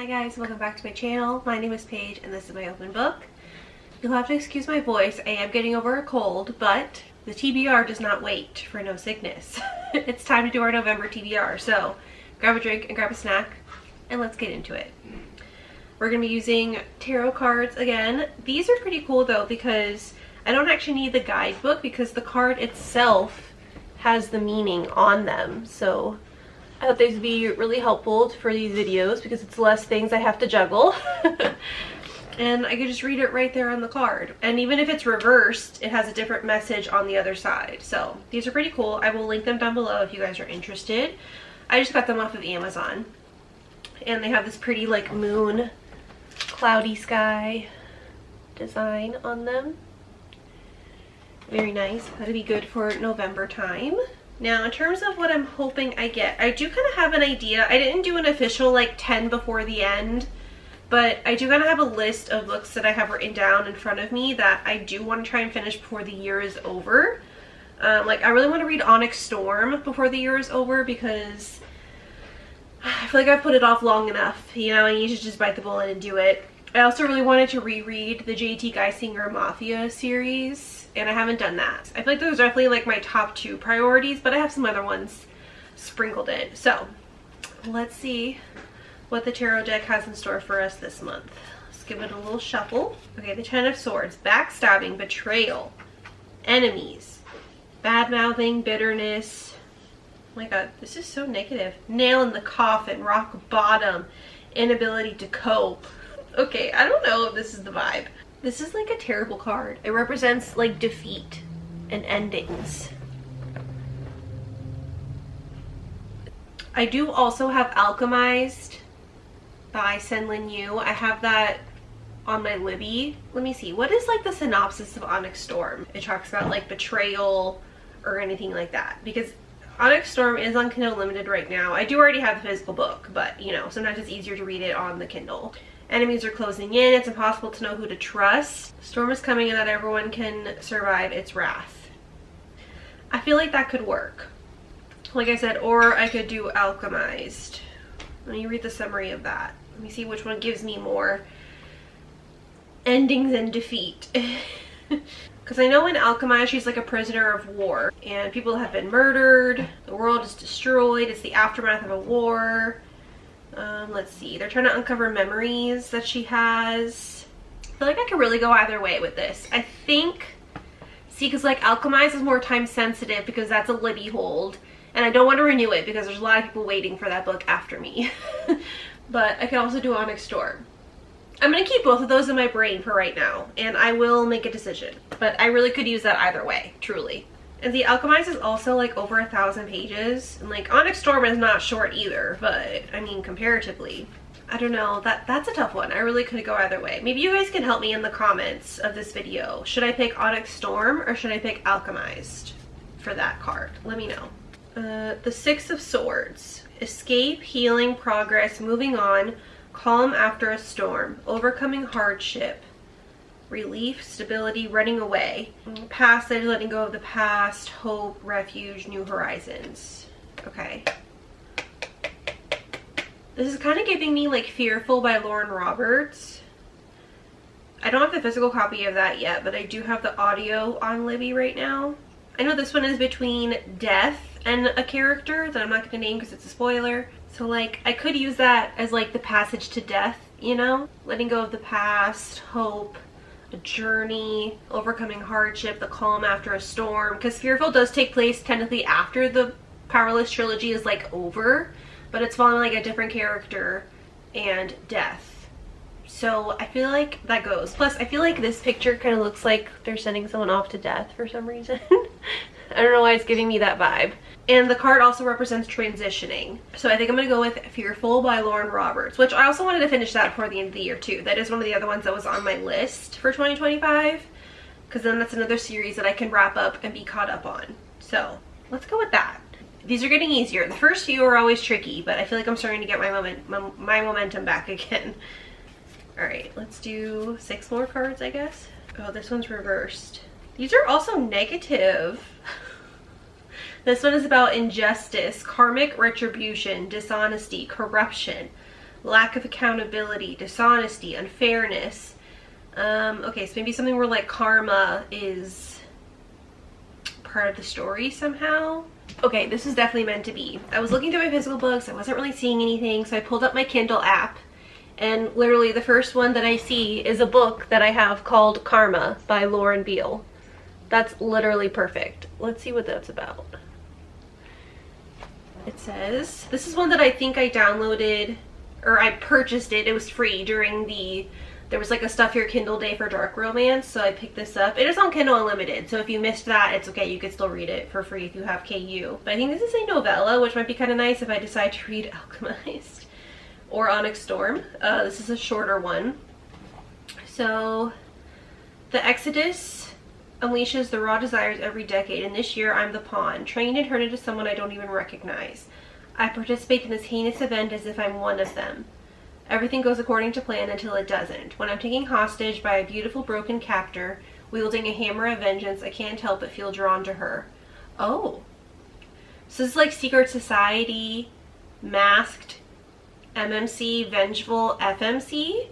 guys, welcome back to my channel. My name is Paige and this is my open book. You'll have to excuse my voice. I am getting over a cold, but the TBR does not wait for no sickness. It's time to do our November TBR. So grab a drink and grab a snack and let's get into it. We're going to be using tarot cards again. These are pretty cool though because I don't actually need the guidebook because the card itself has the meaning on them. So I thought these would be really helpful for these videos because it's less things I have to juggle. And I could just read it right there on the card. And even if it's reversed, it has a different message on the other side. So these are pretty cool. I will link them down below if you guys are interested. I just got them off of Amazon. And they have this pretty like moon, cloudy sky design on them. Very nice. That'll be good for November time. Now, in terms of what I'm hoping I get, I do kind of have an idea. I didn't do an official like 10 before the end, but I do kind of have a list of books that I have written down in front of me that I do want to try and finish before the year is over. Like, I really want to read Onyx Storm before the year is over because I feel like I've put it off long enough. You know, I need to just bite the bullet and do it. I also really wanted to reread the J.T. Geisinger Mafia series, and I haven't done that. I feel like those are definitely like my top 2 priorities, but I have some other ones sprinkled in. So let's see what the tarot deck has in store for us this month. Let's give it a little shuffle. Okay, the 10 of Swords, backstabbing, betrayal, enemies, bad-mouthing, bitterness. Oh my god, this is so negative. Nail in the coffin, rock bottom, inability to cope. Okay, I don't know if this is the vibe. This is like a terrible card. It represents like defeat and endings. I do also have Alchemized by Senlin Yu. I have that on my Libby. Let me see. What is like the synopsis of Onyx Storm? It talks about like betrayal or anything like that. Because Onyx Storm is on Kindle Unlimited right now. I do already have the physical book, but you know, sometimes it's easier to read it on the Kindle. Enemies are closing in. It's impossible to know who to trust. Storm is coming and not everyone can survive its wrath. I feel like that could work. Like I said, or I could do Alchemized. Let me read the summary of that. Let me see which one gives me more endings and defeat. Because I know in Alchemized, she's like a prisoner of war. And people have been murdered. The world is destroyed. It's the aftermath of a war. Let's see. They're trying to uncover memories that she has. I feel like I could really go either way with this. I think, see, because like Alchemized is more time sensitive because that's a Libby hold. And I don't want to renew it because there's a lot of people waiting for that book after me. But I could also do Onyx Storm. I'm going to keep both of those in my brain for right now. And I will make a decision. But I really could use that either way, truly. And the Alchemized is also like over 1,000 pages. And like Onyx Storm is not short either, but I mean comparatively. I don't know, that's a tough one. I really could go either way. Maybe you guys can help me in the comments of this video. Should I pick Onyx Storm or should I pick Alchemized for that card? Let me know. The 6 of Swords. Escape, healing, progress, moving on, calm after a storm, overcoming hardship, relief, stability, running away, passage, letting go of the past, hope, refuge, new horizons. Okay. This is kind of giving me like Fearful by Lauren Roberts. I don't have the physical copy of that yet, but I do have the audio on Libby right now. I know this one is between death and a character that I'm not going to name because it's a spoiler. So like I could use that as like the passage to death, you know? Letting go of the past, hope, a journey, overcoming hardship, the calm after a storm, because Fearful does take place technically after the Powerless trilogy is like over, but it's following like a different character and death. So I feel like that goes. Plus I feel like this picture kind of looks like they're sending someone off to death for some reason. I don't know why it's giving me that vibe. And the card also represents transitioning. So I think I'm going to go with Fearful by Lauren Roberts, which I also wanted to finish that before the end of the year too. That is one of the other ones that was on my list for 2025. Because then that's another series that I can wrap up and be caught up on. So let's go with that. These are getting easier. The first few are always tricky, but I feel like I'm starting to get my momentum back again. Alright, let's do 6 more cards, I guess. Oh, this one's reversed. These are also negative. This one is about injustice, karmic retribution, dishonesty, corruption, lack of accountability, dishonesty, unfairness. Okay, so maybe something where like karma is part of the story somehow. Okay, this is definitely meant to be. I was looking through my physical books, I wasn't really seeing anything, so I pulled up my Kindle app, and literally the first one that I see is a book that I have called Karma by Lauren Beale. That's literally perfect. Let's see what that's about. It says, this is one that I think I downloaded, or I purchased it. It was free during there was like a Stuff Your Kindle day for dark romance, so I picked this up. It is on Kindle Unlimited, so if you missed that, it's okay. You could still read it for free if you have KU. But I think this is a novella, which might be kind of nice if I decide to read Alchemized or Onyx Storm. This is a shorter one. So, the Exodus unleashes the raw desires every decade, and this year I'm the pawn, trained and turned into someone I don't even recognize. I participate in this heinous event as if I'm one of them. Everything goes according to plan until it doesn't. When I'm taken hostage by a beautiful broken captor, wielding a hammer of vengeance, I can't help but feel drawn to her. Oh. So this is like secret society, masked, MMC, vengeful, FMC.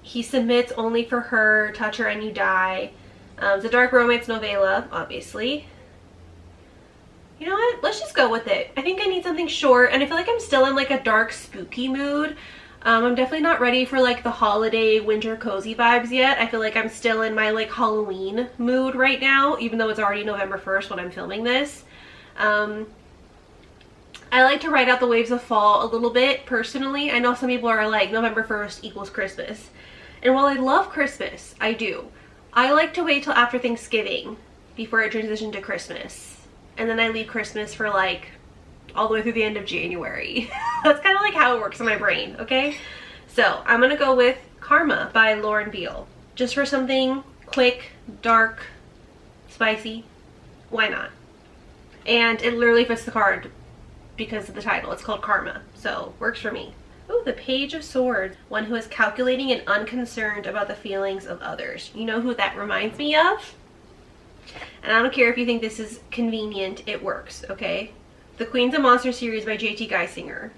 He submits only for her, touch her and you die. It's a dark romance novella, obviously. You know what? Let's just go with it. I think I need something short, and I feel like I'm still in like a dark, spooky mood. I'm definitely not ready for like the holiday winter cozy vibes yet. I feel like I'm still in my like Halloween mood right now, even though it's already November 1st when I'm filming this. I like to ride out the waves of fall a little bit personally. I know some people are like November 1st equals Christmas. And while I love Christmas, I do. I like to wait till after Thanksgiving before I transition to Christmas. And then I leave Christmas for like all the way through the end of January. That's kind of like how it works in my brain, okay? So I'm gonna go with Karma by Lauren Beale. Just for something quick, dark, spicy. Why not? And it literally fits the card because of the title. It's called Karma, so works for me. Ooh, the Page of Swords. One who is calculating and unconcerned about the feelings of others. You know who that reminds me of? And I don't care if you think this is convenient, it works, okay? The Queens of Monsters series by J.T. Geisinger.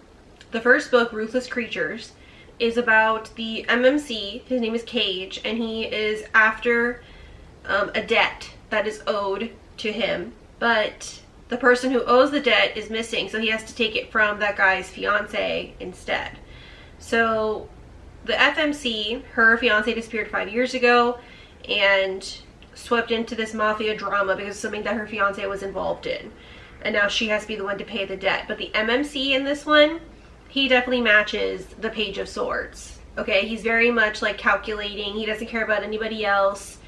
The first book, Ruthless Creatures, is about the MMC. His name is Cage, and he is after a debt that is owed to him. But the person who owes the debt is missing, so he has to take it from that guy's fiance instead. So the FMC, her fiance disappeared 5 years ago and swept into this mafia drama because of something that her fiance was involved in. And now she has to be the one to pay the debt. But the MMC in this one, he definitely matches the Page of Swords. Okay, he's very much like calculating. He doesn't care about anybody else.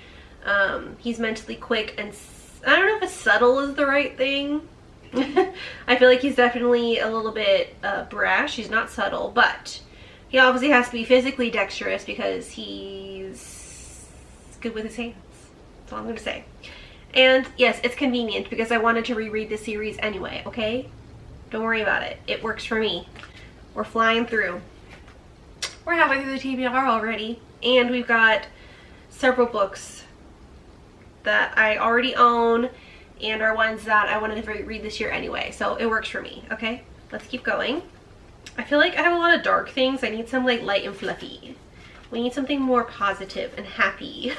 He's mentally quick and I don't know if it's subtle is the right thing. I feel like he's definitely a little bit brash. He's not subtle, but he obviously has to be physically dexterous because he's good with his hands. That's all I'm going to say. And yes, it's convenient because I wanted to reread this series anyway, okay? Don't worry about it. It works for me. We're flying through. We're halfway through the TBR already, and we've got several books that I already own and are ones that I wanted to read this year anyway, so it works for me, okay? Let's keep going. I feel like I have a lot of dark things. I need some like light and fluffy. We need something more positive and happy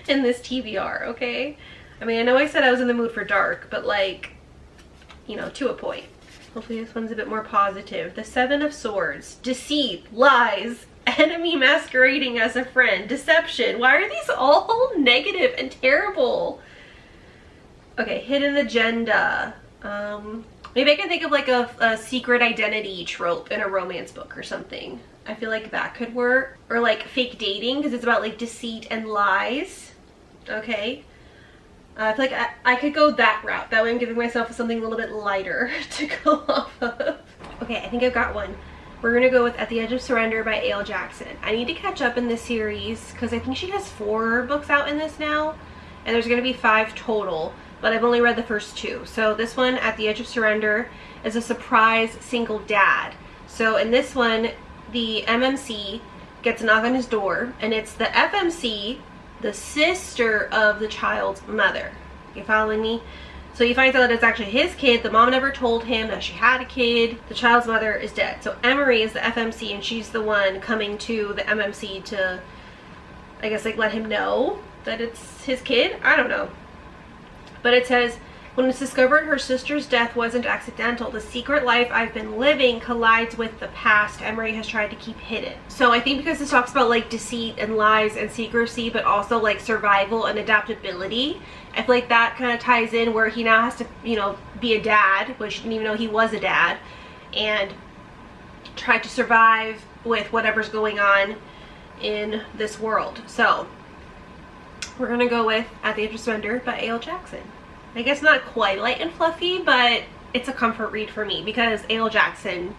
in this TBR, okay? I mean, I know I said I was in the mood for dark, but like, you know, to a point. Hopefully this one's a bit more positive. The Seven of Swords. Deceit, lies, enemy masquerading as a friend, deception. Why are these all negative and terrible? Okay, hidden agenda. Maybe I can think of like a secret identity trope in a romance book or something. I feel like that could work. Or like fake dating, because it's about like deceit and lies. Okay. I feel like I could go that route. That way I'm giving myself something a little bit lighter to go off of. Okay, I think I've got one. We're gonna go with At the Edge of Surrender by A.L. Jackson. I need to catch up in this series because I think she has 4 books out in this now. And there's gonna be 5 total, but I've only read the first 2. So this one, At the Edge of Surrender, is a surprise single dad. So in this one, the MMC gets a knock on his door, and it's the FMC, the sister of the child's mother. You following me? So he finds out that it's actually his kid. The mom never told him that she had a kid. The child's mother is dead. So Emery is the FMC, and she's the one coming to the MMC to, I guess, like, let him know that it's his kid. I don't know. But it says, when it's discovered her sister's death wasn't accidental, the secret life I've been living collides with the past Emery has tried to keep hidden. So I think because this talks about like deceit and lies and secrecy, but also like survival and adaptability, I feel like that kind of ties in where he now has to, you know, be a dad, which he didn't even know he was a dad, and try to survive with whatever's going on in this world. So we're gonna go with At the Edge of Surrender by A.L. Jackson. I guess not quite light and fluffy, but it's a comfort read for me because A.L. Jackson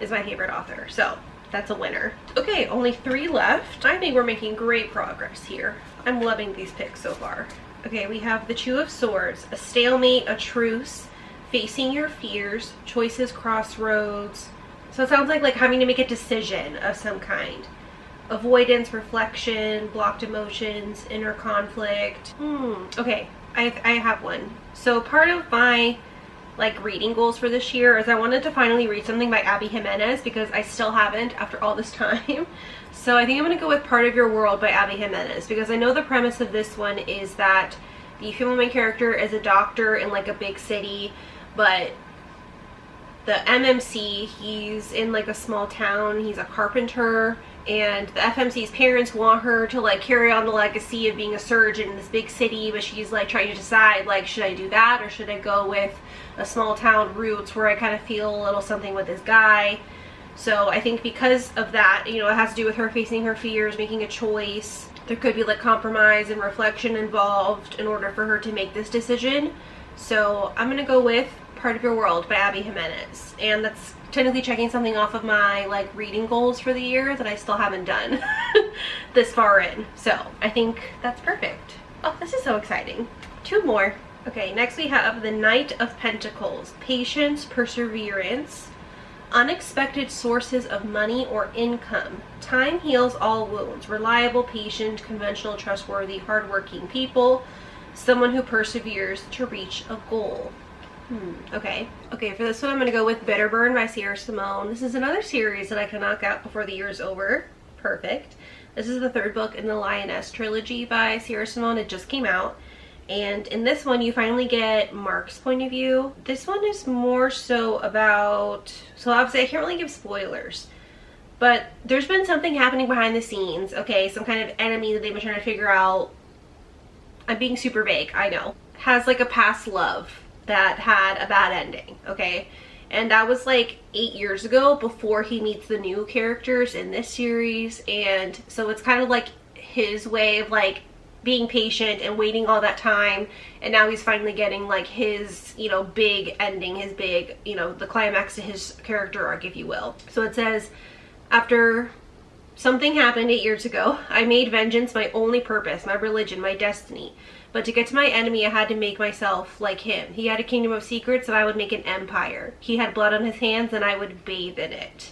is my favorite author. So that's a winner. Okay, only 3 left. I think we're making great progress here. I'm loving these picks so far. Okay, we have The Two of Swords, A Stalemate, A Truce, Facing Your Fears, Choices, Crossroads. So it sounds like having to make a decision of some kind. Avoidance, reflection, blocked emotions, inner conflict. Okay. I have one. So part of my like reading goals for this year is I wanted to finally read something by Abby Jimenez because I still haven't after all this time. So I think I'm going to go with Part of Your World by Abby Jimenez because I know the premise of this one is that the female main character is a doctor in like a big city, but the MMC, he's in like a small town, he's a carpenter, and the FMC's parents want her to like carry on the legacy of being a surgeon in this big city, but she's like trying to decide like, should I do that or should I go with a small town roots where I kind of feel a little something with this guy. So I think because of that, you know, it has to do with her facing her fears, making a choice. There could be like compromise and reflection involved in order for her to make this decision. So I'm gonna go with Part of Your World by Abby Jimenez, and that's technically checking something off of my like reading goals for the year that I still haven't done this far in. So I think that's perfect. Oh, this is so exciting. 2 more. Okay, next we have The Knight of Pentacles, Patience, Perseverance, Unexpected Sources of Money or Income, Time Heals All Wounds, Reliable, Patient, Conventional, Trustworthy, Hardworking People, Someone Who Perseveres to Reach a Goal. Okay, for this one I'm going to go with Bitter Burn by Sierra Simone. This is another series that I can knock out before the year is over. Perfect. This is the 3rd book in the Lioness trilogy by Sierra Simone. It just came out. And in this one you finally get Mark's point of view. This one is more so about, so obviously I can't really give spoilers, but there's been something happening behind the scenes, okay? Some kind of enemy that they've been trying to figure out. I'm being super vague, I know. Has like a past love that had a bad ending, okay? And that was like 8 years ago before he meets the new characters in this series. And so it's kind of like his way of like being patient and waiting all that time, and now he's finally getting like his, you know, big ending, his big, you know, the climax to his character arc, if you will. So it says, after something happened 8 years ago, I made vengeance my only purpose, my religion, my destiny. But to get to my enemy, I had to make myself like him. He had a kingdom of secrets and I would make an empire. He had blood on his hands and I would bathe in it.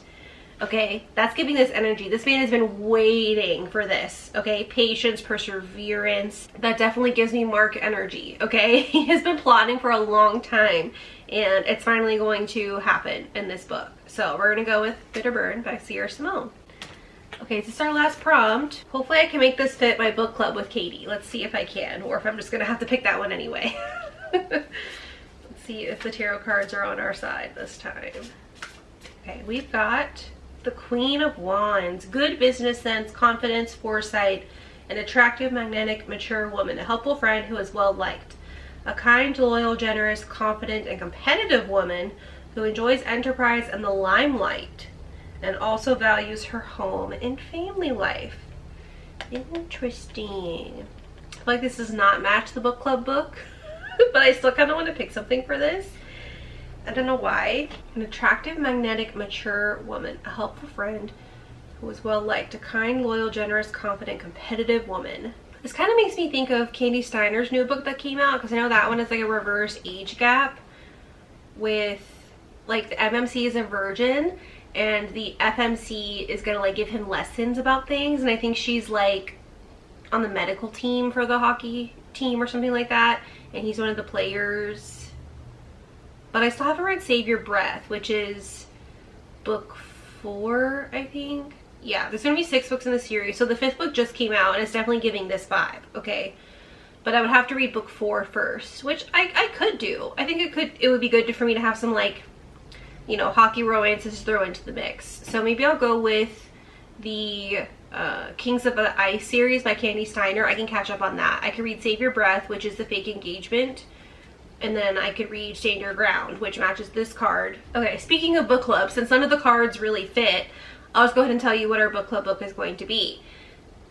Okay, that's giving this energy. This man has been waiting for this, okay? Patience, perseverance. That definitely gives me Mark energy, okay? He has been plotting for a long time and it's finally going to happen in this book. So we're gonna go with Bitter Burn by Sierra Simone. Okay, this is our last prompt. Hopefully I can make this fit my book club with Katie. Let's see if I can, or if I'm just gonna have to pick that one anyway. Let's see if the tarot cards are on our side this time. Okay, we've got the Queen of Wands. Good business sense, confidence, foresight, an attractive, magnetic, mature woman, a helpful friend who is well liked. A kind, loyal, generous, confident, and competitive woman who enjoys enterprise and the limelight, and also values her home and family life. Interesting. I feel like this does not match the book club book, but I still kind of want to pick something for this. I don't know why. An attractive, magnetic, mature woman, a helpful friend who is well liked, a kind, loyal, generous, confident, competitive woman. This kind of makes me think of Candy Steiner's new book that came out, because I know that one is like a reverse age gap with like the MMC is a virgin and the FMC is gonna like give him lessons about things, and I think she's like on the medical team for the hockey team or something like that, and he's one of the players. But I still haven't read Save Your Breath, which is book 4, I think. Yeah, there's gonna be 6 books in the series, so the 5th book just came out and it's definitely giving this vibe, okay? But I would have to read book 4 first, which I could do. I think it would be good for me to have some, like, you know, hockey romances to throw into the mix. So maybe I'll go with the Kings of the Ice series by Candy Steiner. I can catch up on that. I could read Save Your Breath, which is the fake engagement. And then I could read Stand Your Ground, which matches this card. Okay, speaking of book club, since none of the cards really fit, I'll just go ahead and tell you what our book club book is going to be.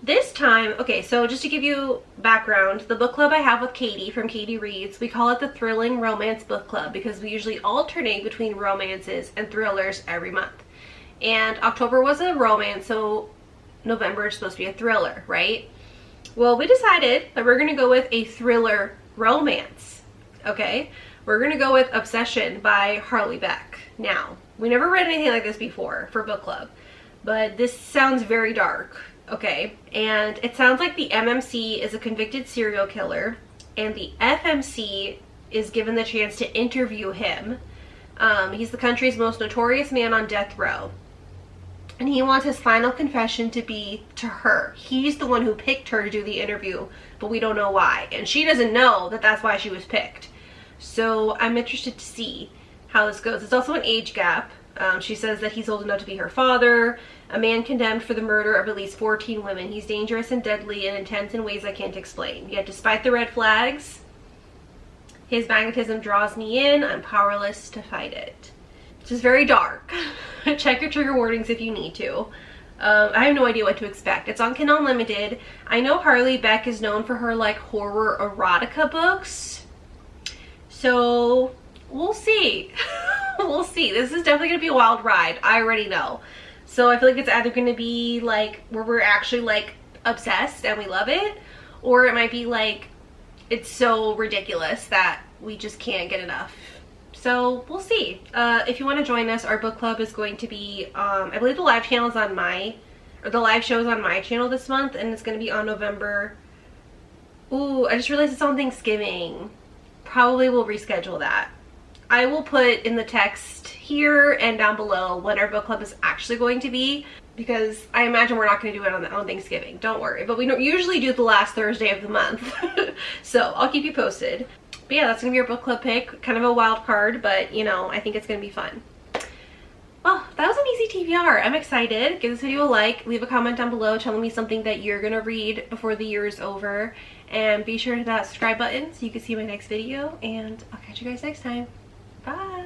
This time, okay, so just to give you background, the book club I have with Katie from Katie Reads, we call it the Thrilling Romance Book Club because we usually alternate between romances and thrillers every month. And October was a romance, so November is supposed to be a thriller, right? Well, we decided that we're going to go with a thriller romance, okay? We're going to go with Obsession by Harleigh Beck. Now, we never read anything like this before for book club, but this sounds very dark. Okay, and it sounds like the MMC is a convicted serial killer and the FMC is given the chance to interview him. He's the country's most notorious man on death row, and he wants his final confession to be to her. He's the one who picked her to do the interview, but we don't know why, and she doesn't know that that's why she was picked. So I'm interested to see how this goes. It's also an age gap. She says that he's old enough to be her father, a man condemned for the murder of at least 14 women. He's dangerous and deadly and intense in ways I can't explain. Yet despite the red flags, his magnetism draws me in. I'm powerless to fight it. It's just very dark. Check your trigger warnings if you need to. I have no idea what to expect. It's on Kindle Unlimited. I know Harleigh Beck is known for her like horror erotica books, so we'll see. We'll see. This is definitely gonna be a wild ride. I already know. So I feel like it's either gonna be like where we're actually like obsessed and we love it, or it might be like it's so ridiculous that we just can't get enough. So we'll see. If you want to join us, our book club is going to be I believe the live channel is on the live show is on my channel this month, and it's gonna be on November. Ooh, I just realized it's on Thanksgiving. Probably will reschedule that. I will put in the text here and down below when our book club is actually going to be, because I imagine we're not going to do it on Thanksgiving. Don't worry. But we don't usually do the last Thursday of the month. So I'll keep you posted. But yeah, that's going to be our book club pick. Kind of a wild card, but you know, I think it's going to be fun. Well, that was an easy TBR. I'm excited. Give this video a like. Leave a comment down below telling me something that you're going to read before the year is over. And be sure to hit that subscribe button so you can see my next video. And I'll catch you guys next time. Bye.